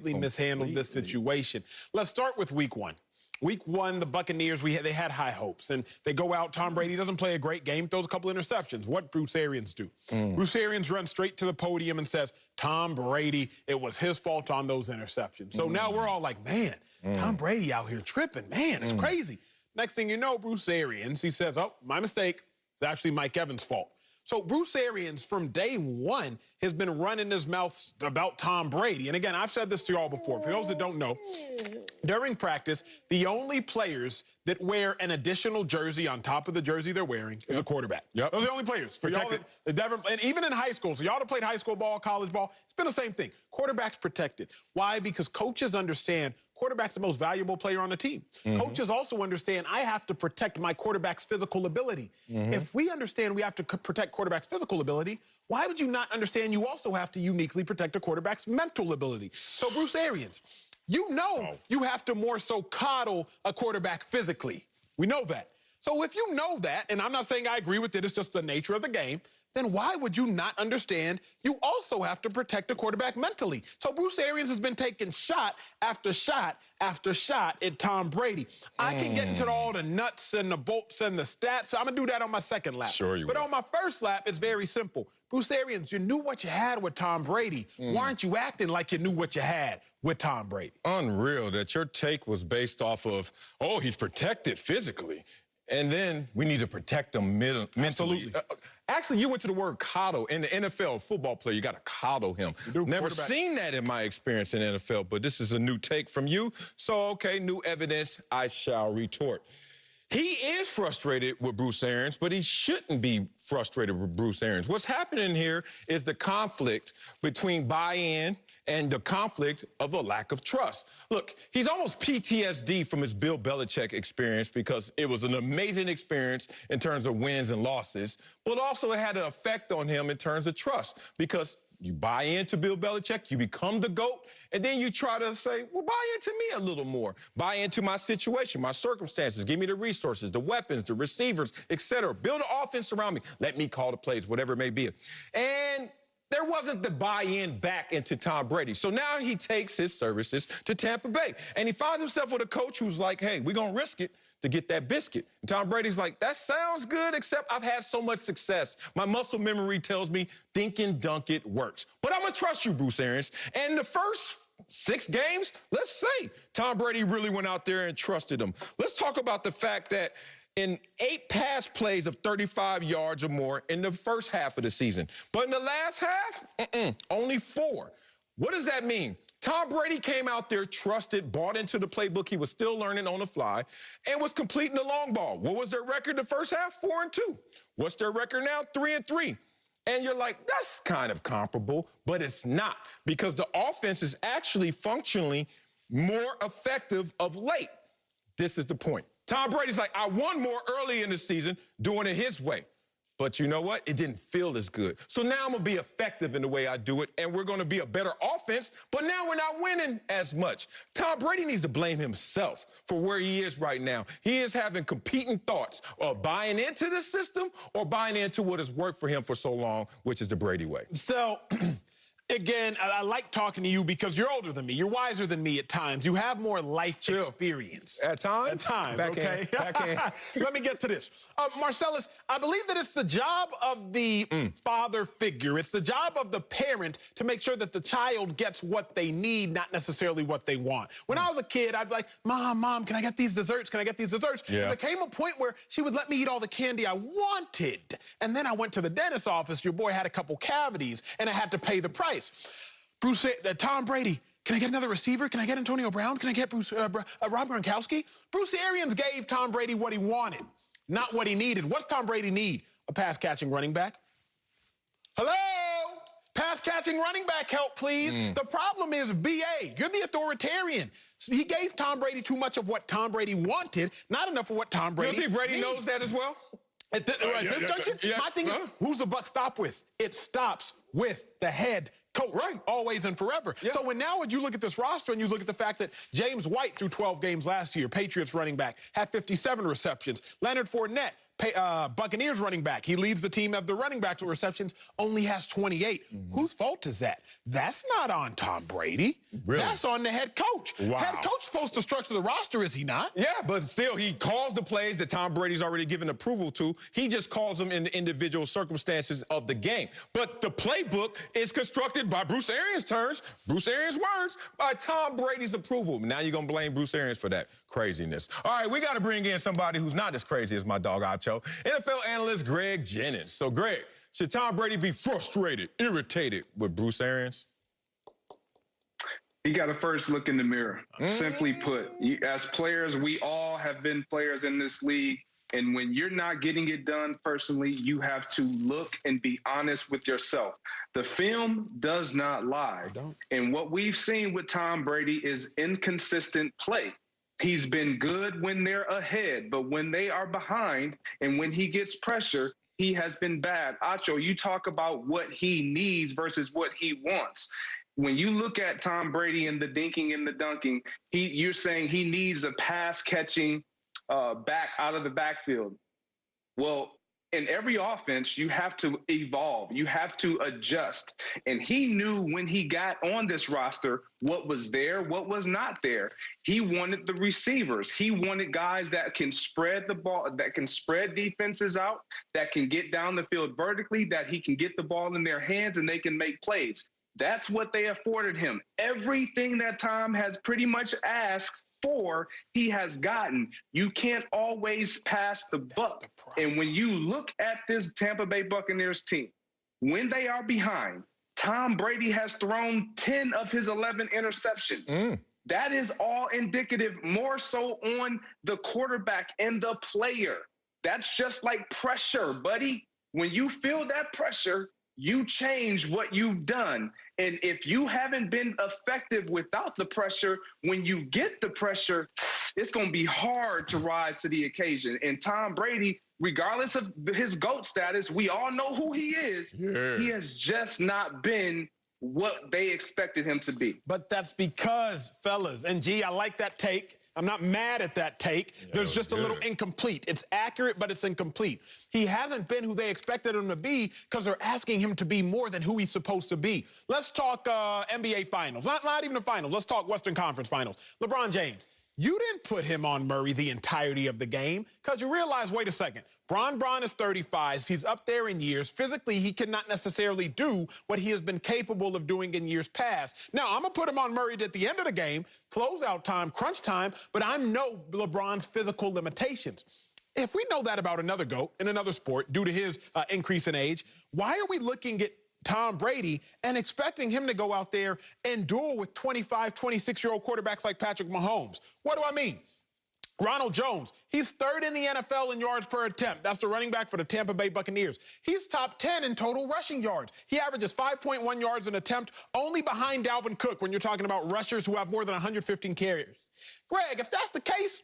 mishandled this situation. Let's start with week one. Week one, the Buccaneers, they had high hopes, and they go out. Tom Brady doesn't play a great game, throws a couple interceptions. What Bruce Arians do? Bruce Arians runs straight to the podium and says, Tom Brady, it was his fault on those interceptions. So now we're all like, man, Tom Brady out here tripping. Man, it's crazy. Next thing you know, Bruce Arians, he says, oh, my mistake. It's actually Mike Evans' fault. So Bruce Arians, from day one, has been running his mouth about Tom Brady. And again, I've said this to y'all before. For those that don't know, during practice, the only players that wear an additional jersey on top of the jersey they're wearing is a quarterback. Those are the only players. For y'all and even in high school, so y'all that played high school ball, college ball, it's been the same thing. Quarterback's protected. Why? Because coaches understand quarterback's the most valuable player on the team. Coaches also understand I have to protect my quarterback's physical ability. If we understand we have to protect quarterback's physical ability, why would you not understand you also have to uniquely protect a quarterback's mental ability? So Bruce Arians, you know you have to more so coddle a quarterback physically. We know that. So if you know that, and I'm not saying I agree with it, it's just the nature of the game, then why would you not understand you also have to protect the quarterback mentally? So Bruce Arians has been taking shot after shot after shot at Tom Brady. I can get into all the nuts and the bolts and the stats, so I'm going to do that on my second lap. Sure you But will. on my first lap, it's very simple. Bruce Arians, you knew what you had with Tom Brady. Why aren't you acting like you knew what you had with Tom Brady? Unreal that your take was based off of, oh, he's protected physically. And then we need to protect him mentally. Absolutely. Actually, you went to the word coddle. In the NFL, football player, you got to coddle him. Never seen that in my experience in the NFL, but this is a new take from you. So, okay, new evidence, I shall retort. He is frustrated with Bruce Arians, but he shouldn't be frustrated with Bruce Arians. What's happening here is the conflict between buy-in and the conflict of a lack of trust. Look, he's almost PTSD from his Bill Belichick experience because it was an amazing experience in terms of wins and losses, but also it had an effect on him in terms of trust because you buy into Bill Belichick, you become the GOAT, and then you try to say, well, buy into me a little more. Buy into my situation, my circumstances. Give me the resources, the weapons, the receivers, etc. Build an offense around me. Let me call the plays, whatever it may be. And there wasn't the buy-in back into Tom Brady. So now he takes his services to Tampa Bay. And he finds himself with a coach who's like, hey, we're going to risk it to get that biscuit. And Tom Brady's like, that sounds good, except I've had so much success. My muscle memory tells me dink and dunk it works. But I'm going to trust you, Bruce Arians. And the first 6 games, let's say Tom Brady really went out there and trusted him. Let's talk about the fact that in 8 pass plays of 35 yards or more in the first half of the season. But in the last half, only 4. What does that mean? Tom Brady came out there, trusted, bought into the playbook. He was still learning on the fly and was completing the long ball. What was their record the first half? 4-2. What's their record now? 3-3. And you're like, that's kind of comparable, but it's not because the offense is actually functionally more effective of late. This is the point. Tom Brady's like, I won more early in the season doing it his way. But you know what? It didn't feel as good. So now I'm going to be effective in the way I do it, and we're going to be a better offense, but now we're not winning as much. Tom Brady needs to blame himself for where he is right now. He is having competing thoughts of buying into the system or buying into what has worked for him for so long, which is the Brady way. So, again, I like talking to you because you're older than me. You're wiser than me at times. You have more life experience. At times? At times, Backhand. okay? Backhand. Let me get to this. Marcellus, I believe that it's the job of the father figure. It's the job of the parent to make sure that the child gets what they need, not necessarily what they want. When I was a kid, I'd be like, Mom, can I get these desserts? Can I get these desserts? Yeah. And there came a point where she would let me eat all the candy I wanted. And then I went to the dentist's office. Your boy had a couple cavities, and I had to pay the price. Bruce, Tom Brady, can I get another receiver? Can I get Antonio Brown? Can I get Rob Gronkowski? Bruce Arians gave Tom Brady what he wanted, not what he needed. What's Tom Brady need? A pass-catching running back? Hello? Pass-catching running back help, please. The problem is BA. You're the authoritarian. So he gave Tom Brady too much of what Tom Brady wanted, not enough of what Tom Brady You don't think Brady needs. knows that as well? At this junction, my thing is, who's the buck stop with? It stops with the head coach, always and forever. So when you look at this roster and you look at the fact that James White threw 12 games last year, Patriots running back, had 57 receptions. Leonard Fournette, Buccaneers running back. He leads the team of the running backs with receptions, only has 28. Whose fault is that? That's not on Tom Brady. Really? That's on the head coach. Wow. Head coach supposed to structure the roster, is he not? Yeah, but still, he calls the plays that Tom Brady's already given approval to. He just calls them in the individual circumstances of the game. But the playbook is constructed by Bruce Arians' words, by Tom Brady's approval. Now you're going to blame Bruce Arians for that craziness. All right, we got to bring in somebody who's not as crazy as my dog Acho, NFL analyst Greg Jennings. So, Greg, should Tom Brady be frustrated, irritated with Bruce Arians? He got to first look in the mirror. Simply put, as players, we all have been players in this league. And when you're not getting it done personally, you have to look and be honest with yourself. The film does not lie. And what we've seen with Tom Brady is inconsistent play. He's been good when they're ahead, but when they are behind and when he gets pressure, he has been bad. Acho, you talk about what he needs versus what he wants. When you look at Tom Brady and the dinking and the dunking, you're saying he needs a pass-catching back out of the backfield. Well, in every offense, you have to evolve. You have to adjust. And he knew when he got on this roster what was there, what was not there. He wanted the receivers. He wanted guys that can spread the ball, that can spread defenses out, that can get down the field vertically, that he can get the ball in their hands and they can make plays. That's what they afforded him. Everything that Tom has pretty much asked for, he has gotten. You can't always pass the buck. And when you look at this Tampa Bay Buccaneers team, when they are behind, Tom Brady has thrown 10 of his 11 interceptions. That is all indicative, more so on the quarterback and the player. That's just like pressure, buddy. When you feel that pressure, you change what you've done. And if you haven't been effective without the pressure, when you get the pressure, it's going to be hard to rise to the occasion. And Tom Brady, regardless of his GOAT status, we all know who he is. Yeah. He has just not been what they expected him to be. But that's because, fellas, and G, I like that take. I'm not mad at that take. There's just a little incomplete. It's accurate, but it's incomplete. He hasn't been who they expected him to be because they're asking him to be more than who he's supposed to be. Let's talk NBA Finals. Not even the Finals. Let's talk Western Conference Finals. LeBron James, you didn't put him on Murray the entirety of the game because you realize, wait a second, Bron is 35. He's up there in years. Physically, he cannot necessarily do what he has been capable of doing in years past. Now, I'm going to put him on Murray at the end of the game, closeout time, crunch time, but I know LeBron's physical limitations. If we know that about another GOAT in another sport due to his increase in age, why are we looking at Tom Brady and expecting him to go out there and duel with 25, 26-year-old quarterbacks like Patrick Mahomes? What do I mean? Ronald Jones, he's third in the NFL in yards per attempt. That's the running back for the Tampa Bay Buccaneers. He's top 10 in total rushing yards. He averages 5.1 yards an attempt, only behind Dalvin Cook when you're talking about rushers who have more than 115 carries. Greg, if that's the case,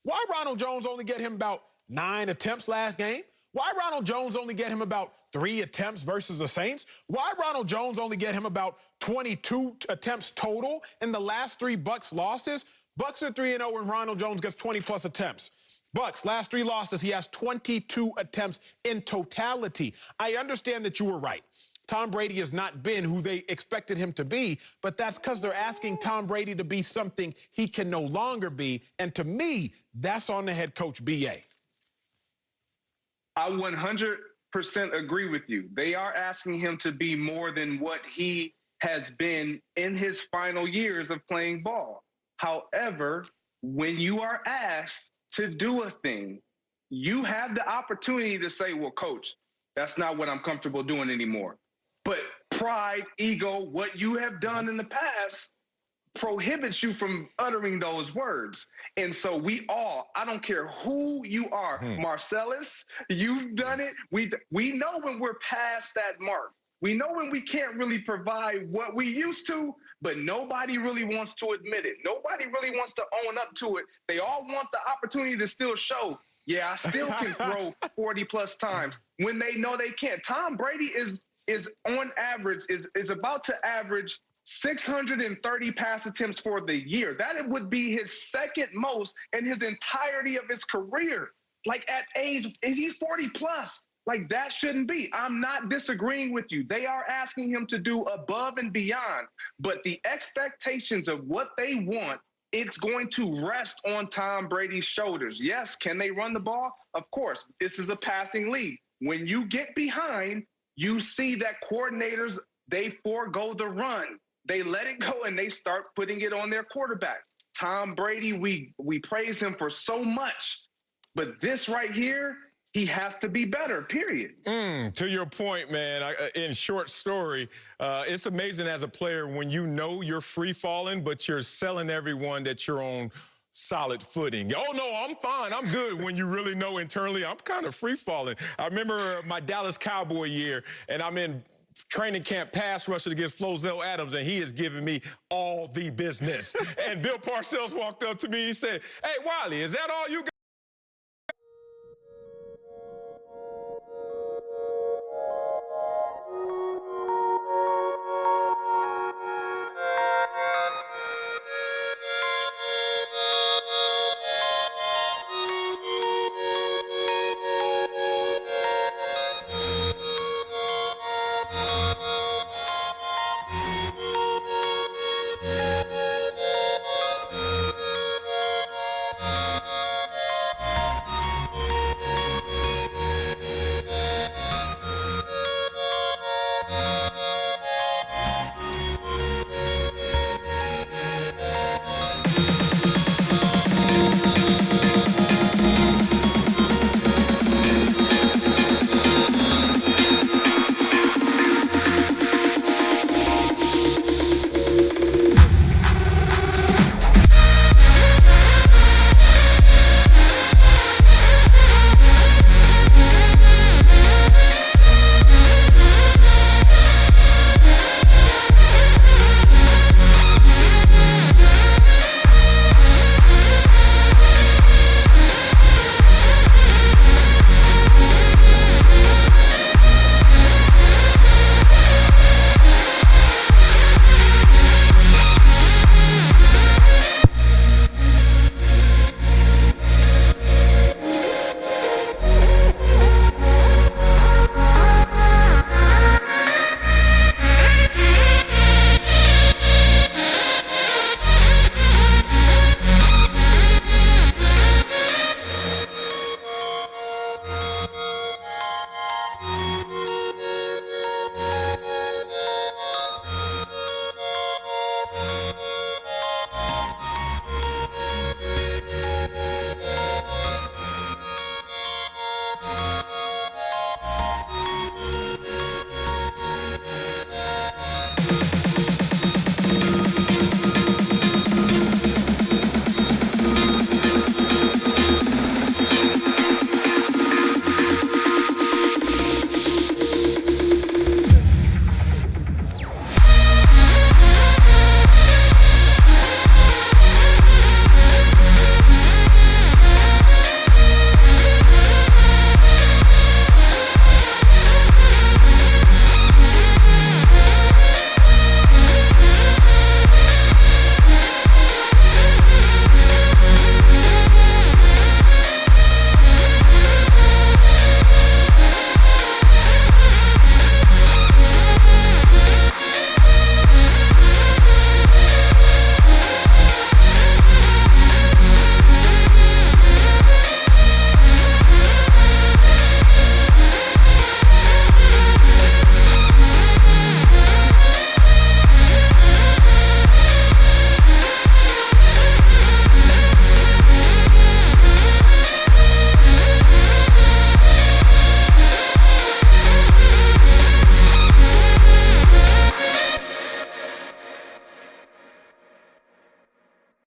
why Ronald Jones only get him about 9 attempts last game? Why Ronald Jones only get him about 3 attempts versus the Saints? Why Ronald Jones only get him about 22 attempts total in the last 3 Bucs losses? Bucs are 3-0 when Ronald Jones gets 20-plus attempts. Bucs, last 3 losses, he has 22 attempts in totality. I understand that you were right. Tom Brady has not been who they expected him to be, but that's because they're asking Tom Brady to be something he can no longer be. And to me, that's on the head coach, B.A. I 100% agree with you. They are asking him to be more than what he has been in his final years of playing ball. However, when you are asked to do a thing, you have the opportunity to say, well, coach, that's not what I'm comfortable doing anymore. But pride, ego, what you have done in the past prohibits you from uttering those words. And so we all, I don't care who you are, Marcellus, you've done it. We know when we're past that mark. We know when we can't really provide what we used to, but nobody really wants to admit it. Nobody really wants to own up to it. They all want the opportunity to still show, yeah, I still can throw 40-plus times when they know they can't. Tom Brady is on average, is about to average 630 pass attempts for the year. That would be his second most in his entirety of his career. Like at age, he's 40 plus. Like that shouldn't be. I'm not disagreeing with you. They are asking him to do above and beyond, but the expectations of what they want, it's going to rest on Tom Brady's shoulders. Yes, can they run the ball? Of course. This is a passing league. When you get behind, you see that coordinators, they forego the run. They let it go and they start putting it on their quarterback. Tom Brady, we praise him for so much, but this right here, he has to be better, period. To your point, man, in short story, it's amazing as a player when you know you're free falling, but you're selling everyone that you're on solid footing. Oh, no, I'm fine. I'm good. When you really know internally, I'm kind of free falling. I remember my Dallas Cowboy year, and I'm in training camp pass rusher against Flozell Adams, and he is giving me all the business. And Bill Parcells walked up to me and said, "Hey, Wiley, is that all you got?"